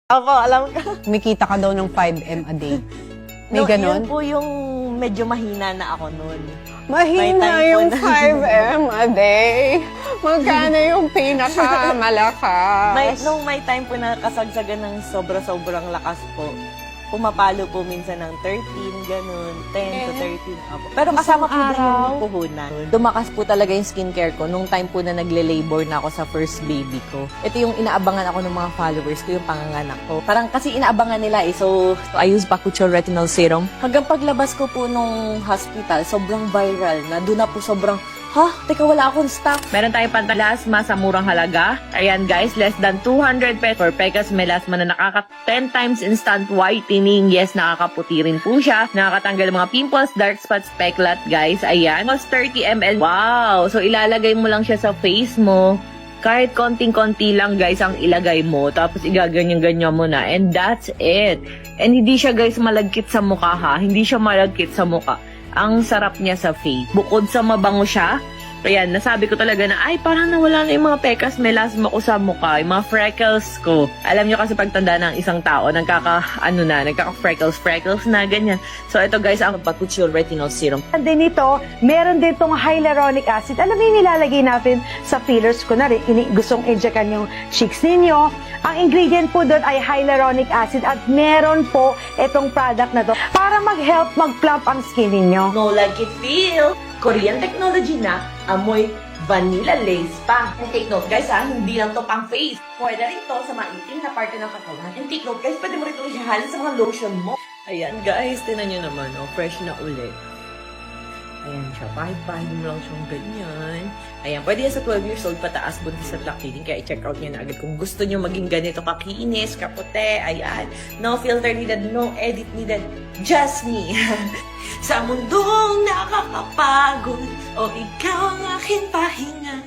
Ako, alam ko. Kumikita ka daw ng 5M a day. May No, ganon? Yun po yung medyo mahina na ako noon. Mahina May time yung po 5M a day. Magkano yung pinakamalakas? Nung may time po na kasagsagan ng sobra-sobrang lakas po, pumapalo po minsan ng 13, ganun, 10 to 13 ako. Pero kasama po din yung puhunan. Dumakas po talaga yung skincare ko nung time po na nagle-labor na ako sa first baby ko. Ito yung inaabangan ako ng mga followers ko, yung panganganak ko. Parang kasi inaabangan nila eh. So I use Bakuchiol Retinol Serum. Hanggang paglabas ko po nung hospital, sobrang viral na. Doon na po sobrang, teka, wala akong stock. Meron tayong pantalasma sa murang halaga. Ayan guys, less than 200 pesos for Pecas Melasma na nakaka 10 times instant whitening. Yes, nakakaputi rin po siya. Nakakatanggal ng mga pimples, dark spots, peklat guys. Ayan, mas 30 ml. Wow! So ilalagay mo lang siya sa face mo. Kahit konting-konti lang guys ang ilagay mo. Tapos igaganyan-ganyan mo na. And that's it. And hindi siya guys malagkit sa mukha ha. Hindi siya malagkit sa mukha. Ang sarap niya sa face. Bukod sa mabango siya, ayan, nasabi ko talaga na, ay, parang nawala na yung mga Pecas Melasma ko sa mukha, yung mga freckles ko. Alam nyo kasi pagtanda ng isang tao, nagkaka-freckles na, ganyan. So, ito guys, ang Bakuchiol Retinol Serum. And then ito, meron din itong hyaluronic acid. Alam mo yung nilalagay natin sa fillers, kunwari, gustong injectan yung cheeks ninyo. Ang ingredient po doon ay hyaluronic acid at meron po itong product na to para mag-help mag-plump ang skin ninyo. No like it feel. Korean technology na, amoy vanilla lace pa. And take note guys hindi lang to pang face. Pwede rin to sa maitim na parte ng katawan. And take note guys, pwede mo rin ito ihalin sa mga lotion mo. Ayan guys, tinan nyo naman, fresh na ulit. Ayan siya, pahid-pahid mo lang siyang ganyan. Ayan, pwede yan sa 12 years old pataas, buntis at lactating. Kaya i-check out nyo na agad kung gusto nyo maging ganito kakinis, kapote, ayan. No filter needed, no edit needed, just me. Sa mundong nakakapagod, o ikaw ang aking pahinga.